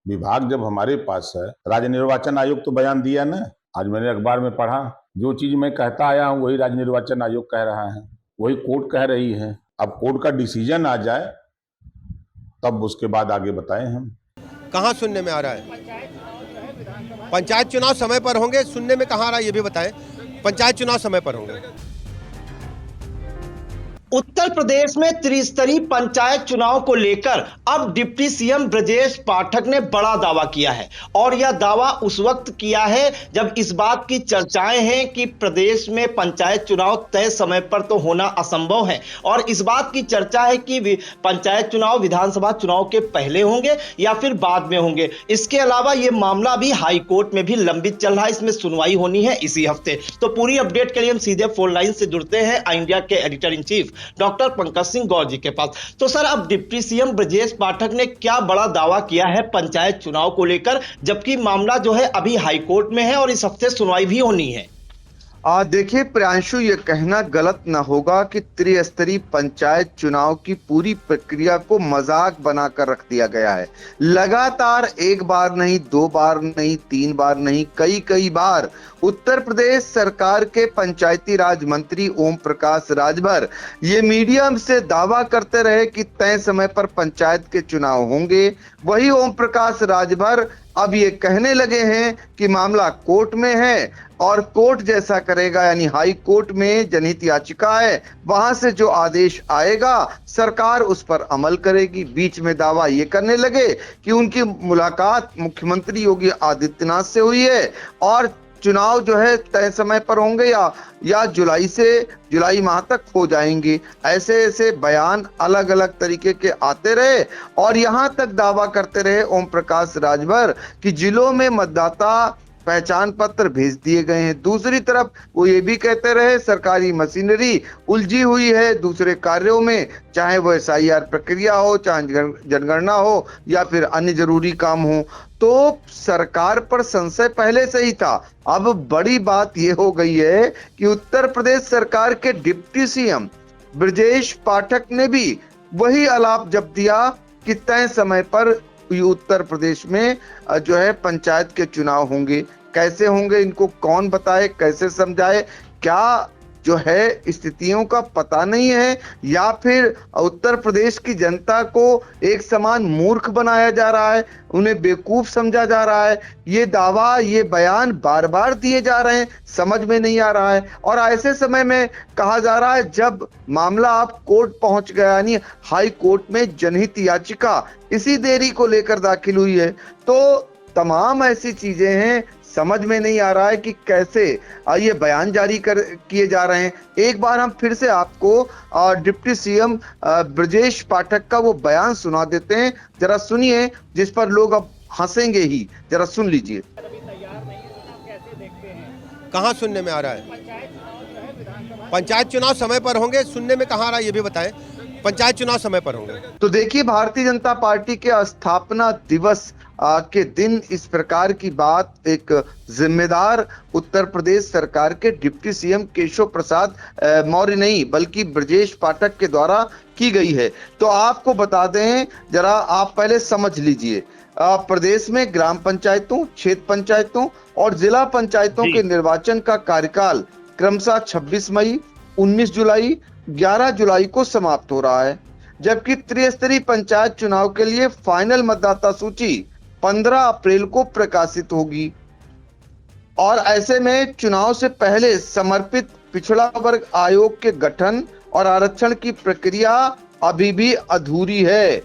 विभाग जब हमारे पास है, राज्य निर्वाचन आयोग तो बयान दिया ना। आज मैंने अखबार में पढ़ा, जो चीज मैं कहता आया हूँ वही राज्य निर्वाचन आयोग कह रहा है, वही कोर्ट कह रही है। अब कोर्ट का डिसीजन आ जाए तब उसके बाद आगे बताएं हम। कहाँ सुनने में आ रहा है? पंचायत चुनाव समय पर होंगे, सुनने में कहाँ आ रहा है ये भी बताएं। पंचायत चुनाव समय पर होंगे। उत्तर प्रदेश में त्रिस्तरीय पंचायत चुनाव को लेकर अब डिप्टी सीएम ब्रजेश पाठक ने बड़ा दावा किया है और यह दावा उस वक्त किया है जब इस बात की चर्चाएं हैं कि प्रदेश में पंचायत चुनाव तय समय पर तो होना असंभव है और इस बात की चर्चा है कि पंचायत चुनाव विधानसभा चुनाव के पहले होंगे या फिर बाद में होंगे। इसके अलावा यह मामला भी हाई कोर्ट में भी लंबित चल रहा है, इसमें सुनवाई होनी है इसी हफ्ते। तो पूरी अपडेट के लिए हम सीधे फोन लाइन से जुड़ते हैं इंडिया के editor in chief doctor Pankaj Singh Gaur ji के पास। तो सर, अब डिप्टी सीएम ब्रजेश पाठक ने क्या बड़ा दावा किया है पंचायत चुनाव को लेकर, जबकि मामला जो है अभी हाई कोर्ट में है और इस हफ्ते सुनवाई भी होनी है? देखिए प्रियांशु, ये कहना गलत ना होगा कि त्रिस्तरीय पंचायत चुनाव की पूरी प्रक्रिया को मजाक बनाकर रख दिया गया है। लगातार एक बार नहीं, दो बार नहीं, तीन बार नहीं, कई बार उत्तर प्रदेश सरकार के पंचायती राज मंत्री ओम प्रकाश राजभर ये मीडिया से दावा करते रहे कि तय समय पर पंचायत के चुनाव होंगे। वही ओम प्रकाश राजभर अब ये कहने लगे हैं कि मामला कोर्ट में है और कोर्ट जैसा करेगा, यानी हाई कोर्ट में जनहित याचिका है, वहां से जो आदेश आएगा सरकार उस पर अमल करेगी। बीच में दावा ये करने लगे कि उनकी मुलाकात मुख्यमंत्री योगी आदित्यनाथ से हुई है और चुनाव जो है तय समय पर होंगे या जुलाई माह तक हो जाएंगे। ऐसे बयान अलग अलग तरीके के आते रहे और यहां तक दावा करते रहे ओम प्रकाश राजभर कि जिलों में मतदाता पहचान पत्र भेज दिए गए हैं। दूसरी तरफ वो ये भी कहते रहे सरकारी मशीनरी उलझी हुई है दूसरे कार्यों में, चाहे वो SIR प्रक्रिया हो, चाहे जनगणना हो या फिर अन्य जरूरी काम हो। तो सरकार पर संशय पहले से ही था। अब बड़ी बात यह हो गई है कि उत्तर प्रदेश सरकार के डिप्टी सीएम ब्रजेश पाठक ने भी वही आलाप जप दिया कि तय समय पर उत्तर प्रदेश में जो है पंचायत के चुनाव होंगे। कैसे होंगे इनको कौन बताए, कैसे समझाए? क्या जो है स्थितियों का पता नहीं है या फिर उत्तर प्रदेश की जनता को एक समान मूर्ख बनाया जा रहा है, उन्हें बेवकूफ समझा जा रहा है? ये दावा, ये बयान बार बार दिए जा रहे हैं, समझ में नहीं आ रहा है। और ऐसे समय में कहा जा रहा है जब मामला आप कोर्ट पहुंच गया, यानी हाई कोर्ट में जनहित याचिका इसी देरी को लेकर दाखिल हुई है। तो तमाम ऐसी चीजें हैं, समझ में नहीं आ रहा है कि कैसे ये बयान जारी किए जा रहे हैं। एक बार हम फिर से आपको डिप्टी सीएम ब्रजेश पाठक का वो बयान सुना देते हैं, जरा सुनिए, जिस पर लोग अब हंसेंगे ही। जरा सुन लीजिए। कहाँ सुनने में आ रहा है? पंचायत चुनाव समय पर होंगे, सुनने में कहाँ आ रहा है ये भी बताएं। पंचायत चुनाव समय पर होंगे। तो देखिए, भारतीय जनता पार्टी के स्थापना दिवस के दिन इस प्रकार की बात एक जिम्मेदार उत्तर प्रदेश सरकार के डिप्टी सीएम केशव प्रसाद मौर्य नहीं बल्कि ब्रजेश पाठक के द्वारा की गई है। तो आपको बता दें, जरा आप पहले समझ लीजिए, प्रदेश में ग्राम पंचायतों, क्षेत्र पंचायतों और जिला पंचायतों के निर्वाचन का कार्यकाल क्रमशः 26 मई, 19 जुलाई, 11 जुलाई को समाप्त हो रहा है, जबकि त्रिस्तरीय पंचायत चुनाव के लिए फाइनल मतदाता सूची 15 अप्रैल को प्रकाशित होगी। और ऐसे में चुनाव से पहले समर्पित पिछड़ा वर्ग आयोग के गठन और आरक्षण की प्रक्रिया अभी भी अधूरी है।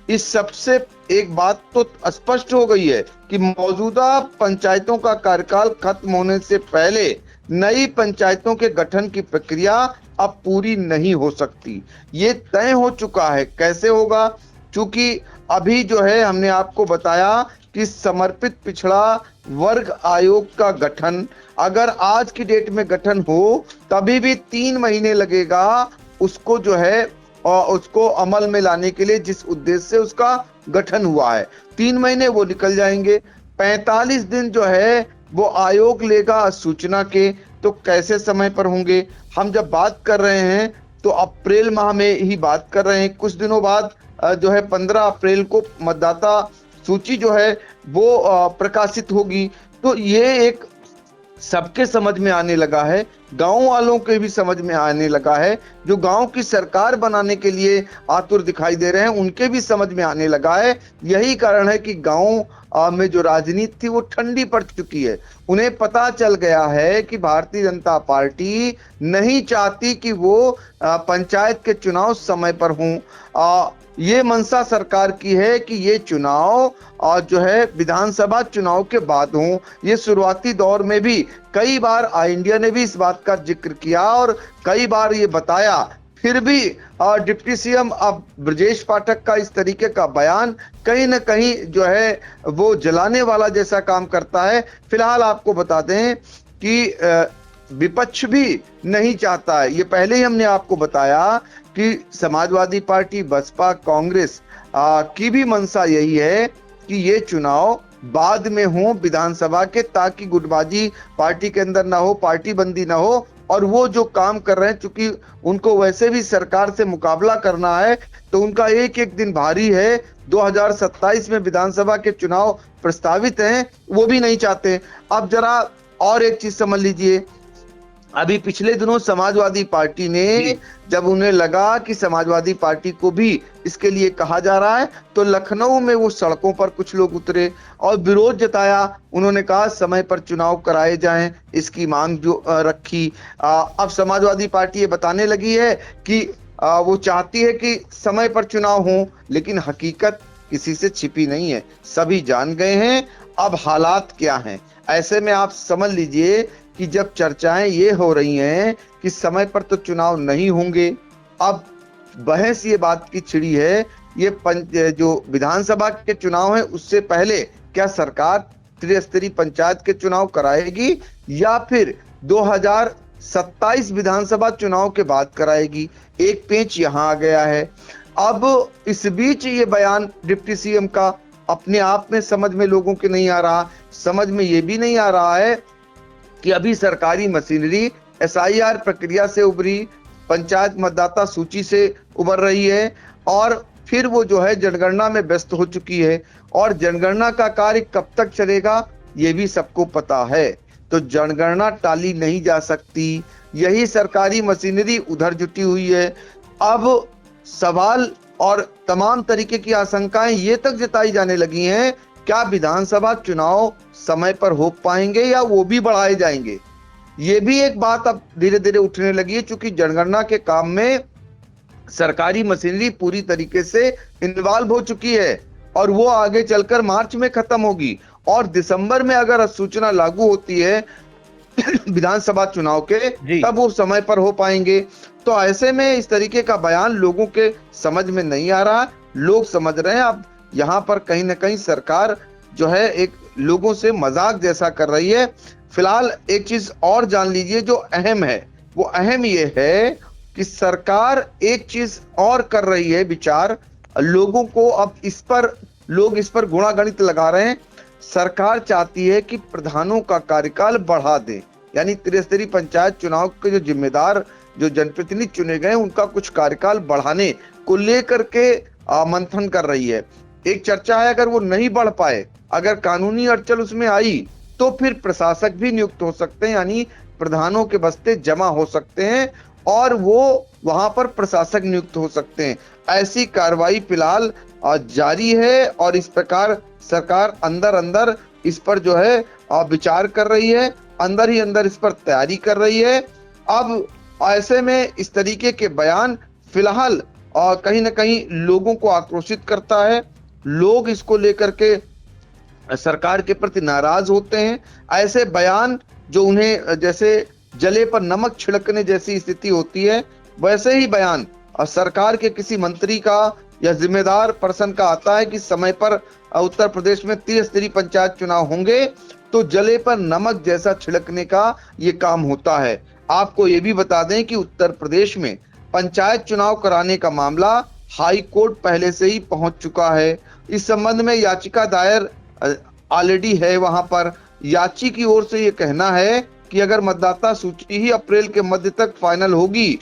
इस सबसे एक बात तो स्पष्ट हो गई है कि मौजूदा पंचायतों का कार्यकाल खत्म होने से पहले नई पंचायतों के गठन की प्रक्रिया अब पूरी नहीं हो सकती। ये तय हो चुका है। कैसे होगा? चूंकि अभी जो है हमने आपको बताया कि समर्पित पिछड़ा वर्ग आयोग का गठन अगर आज की डेट में गठन हो तभी भी 3 महीने लगेगा उसको जो है और उसको अमल में लाने के लिए, जिस उद्देश्य से उसका गठन हुआ है। 3 महीने वो निकल जाएंगे। 45 दिन जो है वो आयोग लेगा सूचना के। तो कैसे समय पर होंगे? हम जब बात कर रहे हैं तो अप्रैल माह में ही बात कर रहे हैं। कुछ दिनों बाद जो है 15 अप्रैल को मतदाता सूची जो है वो प्रकाशित होगी। तो ये एक सबके समझ में आने लगा है, गांव वालों के भी समझ में आने लगा है, जो गांव की सरकार बनाने के लिए आतुर दिखाई दे रहे हैं उनके भी समझ में आने लगा है। यही कारण है कि गांव में जो राजनीति थी वो ठंडी पड़ चुकी है। उन्हें पता चल गया है कि भारतीय जनता पार्टी नहीं चाहती कि वो पंचायत के चुनाव समय पर हों। ये मंशा सरकार की है कि ये चुनाव और जो है विधानसभा चुनाव के बाद हों। ये शुरुआती दौर में भी कई बार इंडिया ने भी इस बात का जिक्र किया और कई बार ये बताया, फिर भी डिप्टी सीएम अब ब्रजेश पाठक का इस तरीके का बयान कहीं ना कहीं जो है वो जलाने वाला जैसा काम करता है। फिलहाल आपको बता दें कि विपक्ष भी नहीं चाहता है। ये पहले ही हमने आपको बताया कि समाजवादी पार्टी, बसपा, कांग्रेस की भी मंशा यही है कि ये चुनाव बाद में हो विधानसभा के, ताकि गुटबाजी पार्टी के अंदर ना हो, पार्टी बंदी ना हो। और वो जो काम कर रहे हैं, चूंकि उनको वैसे भी सरकार से मुकाबला करना है, तो उनका एक एक दिन भारी है। 2027 में विधानसभा के चुनाव प्रस्तावित हैं, वो भी नहीं चाहते। अब जरा और एक चीज समझ लीजिए, अभी पिछले दिनों समाजवादी पार्टी ने, जब उन्हें लगा कि समाजवादी पार्टी को भी इसके लिए कहा जा रहा है, तो लखनऊ में वो सड़कों पर कुछ लोग उतरे और विरोध जताया। उन्होंने कहा समय पर चुनाव कराए जाएं, इसकी मांग जो रखी। अब समाजवादी पार्टी ये बताने लगी है कि वो चाहती है कि समय पर चुनाव हो, लेकिन हकीकत किसी से छिपी नहीं है, सभी जान गए हैं अब हालात क्या हैं। ऐसे में आप समझ लीजिए कि जब चर्चाएं ये हो रही हैं कि समय पर तो चुनाव नहीं होंगे, अब बहस ये बात की छिड़ी है, ये जो विधानसभा के चुनाव है उससे पहले क्या सरकार त्रिस्तरीय पंचायत के चुनाव कराएगी या फिर 2027 विधानसभा चुनाव के बाद कराएगी। एक पेंच यहां आ गया है। अब इस बीच ये बयान डिप्टी सीएम का अपने आप में समझ में लोगों के नहीं आ रहा। समझ में ये भी नहीं आ रहा है कि अभी सरकारी मशीनरी एसआईआर प्रक्रिया से उभरी, पंचायत मतदाता सूची से उभर रही है और फिर वो जो है जनगणना में व्यस्त हो चुकी है। और जनगणना का कार्य कब तक चलेगा ये भी सबको पता है, तो जनगणना टाली नहीं जा सकती। यही सरकारी मशीनरी उधर जुटी हुई है। अब सवाल और तमाम तरीके की आशंकाएं ये तक जताई जाने लगी हैं, क्या विधानसभा चुनाव समय पर हो पाएंगे या वो भी बढ़ाए जाएंगे। ये भी एक बात अब धीरे धीरे उठने लगी है, क्योंकि जनगणना के काम में सरकारी मशीनरी पूरी तरीके से इन्वॉल्व हो चुकी है और वो आगे चलकर मार्च में खत्म होगी और दिसंबर में अगर सूचना लागू होती है विधानसभा चुनाव के, तब वो समय पर हो पाएंगे। तो ऐसे में इस तरीके का बयान लोगों के समझ में नहीं आ रहा। लोग समझ रहे हैं अब यहाँ पर कहीं ना कहीं सरकार जो है एक लोगों से मजाक जैसा कर रही है। फिलहाल एक चीज और जान लीजिए जो अहम है, वो अहम ये है कि सरकार एक चीज और कर रही है विचार, लोगों को अब लोग इस पर गुणागणित लगा रहे हैं। सरकार चाहती है कि प्रधानों का कार्यकाल बढ़ा दे, यानी त्रिस्तरीय पंचायत चुनाव के जो जिम्मेदार जो जनप्रतिनिधि चुने गए उनका कुछ कार्यकाल बढ़ाने को लेकर के मंथन कर रही है। एक चर्चा है अगर वो नहीं बढ़ पाए, अगर कानूनी अड़चन उसमें आई, तो फिर प्रशासक भी नियुक्त हो सकते हैं, यानी प्रधानों के बस्ते जमा हो सकते हैं और वो वहां पर प्रशासक नियुक्त हो सकते हैं। ऐसी कार्रवाई फिलहाल जारी है और इस प्रकार सरकार अंदर अंदर इस पर जो है विचार कर रही है, अंदर ही अंदर इस पर तैयारी कर रही है। अब ऐसे में इस तरीके के बयान फिलहाल कहीं ना कहीं लोगों को आक्रोशित करता है। लोग इसको लेकर के सरकार के प्रति नाराज होते हैं। ऐसे बयान जो उन्हें जैसे जले पर नमक छिड़कने जैसी स्थिति होती है, वैसे ही बयान सरकार के किसी मंत्री का या जिम्मेदार पर्सन का आता है कि समय पर उत्तर प्रदेश में त्रिस्तरीय पंचायत चुनाव होंगे, तो जले पर नमक जैसा छिड़कने का ये काम होता है। आपको ये भी बता दें कि उत्तर प्रदेश में पंचायत चुनाव कराने का मामला हाई कोर्ट पहले से ही पहुंच चुका है। इस संबंध में याचिका दायर ऑलरेडी है। वहां पर याची की ओर से ये कहना है कि अगर मतदाता सूची ही अप्रैल के मध्य तक फाइनल होगी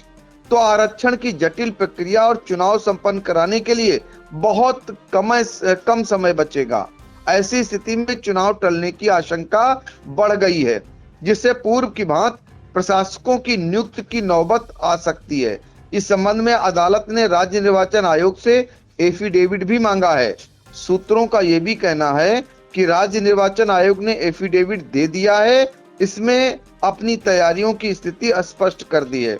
तो आरक्षण की जटिल प्रक्रिया और चुनाव संपन्न कराने के लिए बहुत कम समय बचेगा। ऐसी स्थिति में चुनाव टलने की आशंका बढ़ गई है, जिससे पूर्व की भांति प्रशासकों की नियुक्ति की नौबत आ सकती है। इस संबंध में अदालत ने राज्य निर्वाचन आयोग से एफिडेविट भी मांगा है। सूत्रों का यह भी कहना है कि राज्य निर्वाचन आयोग ने एफिडेविट दे दिया है, इसमें अपनी तैयारियों की स्थिति स्पष्ट कर दी है।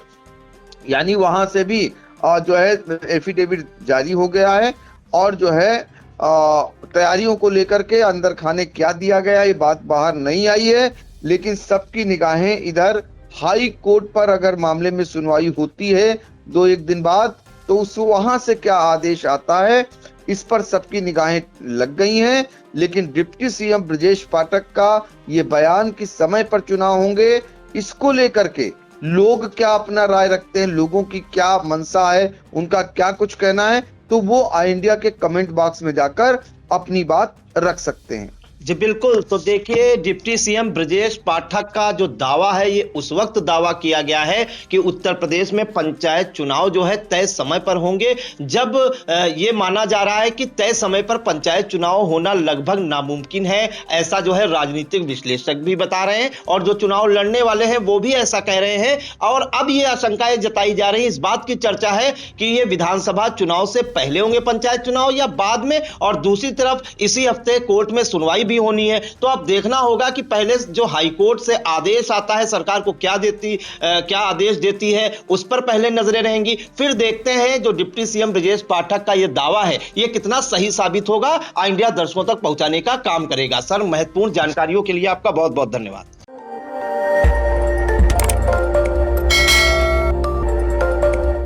यानी वहां से भी जो है एफिडेविट जारी हो गया है और जो है तैयारियों को लेकर के अंदर खाने क्या दिया गया ये बात बाहर नहीं आई है, लेकिन सबकी निगाहें इधर हाई कोर्ट पर अगर मामले में सुनवाई होती है 2-1 दिन बाद, तो उस वहां से क्या आदेश आता है इस पर सबकी निगाहें लग गई हैं। लेकिन डिप्टी सीएम ब्रजेश पाठक का ये बयान कि समय पर चुनाव होंगे, इसको लेकर के लोग क्या अपना राय रखते हैं, लोगों की क्या मंशा है, उनका क्या कुछ कहना है, तो वो आई इंडिया के कमेंट बॉक्स में जाकर अपनी बात रख सकते हैं। जी बिल्कुल। तो देखिए, डिप्टी सीएम ब्रजेश पाठक का जो दावा है ये उस वक्त दावा किया गया है कि उत्तर प्रदेश में पंचायत चुनाव जो है तय समय पर होंगे, जब ये माना जा रहा है कि तय समय पर पंचायत चुनाव होना लगभग नामुमकिन है। ऐसा जो है राजनीतिक विश्लेषक भी बता रहे हैं और जो चुनाव लड़ने वाले हैं वो भी ऐसा कह रहे हैं। और अब ये आशंकाएं जताई जा रही है, इस बात की चर्चा है कि ये विधानसभा चुनाव से पहले होंगे पंचायत चुनाव या बाद में, और दूसरी तरफ इसी हफ्ते कोर्ट में सुनवाई भी होनी है। तो अब देखना होगा कि पहले जो हाई कोर्ट से आदेश आता है सरकार को क्या आदेश देती है, उस पर पहले नजरें रहेंगी। फिर देखते हैं जो डिप्टी सीएम ब्रजेश पाठक का यह दावा है ये कितना सही साबित होगा, इंडिया दर्शकों तक पहुंचाने का काम करेगा। सर, महत्वपूर्ण जानकारियों के लिए आपका बहुत बहुत धन्यवाद।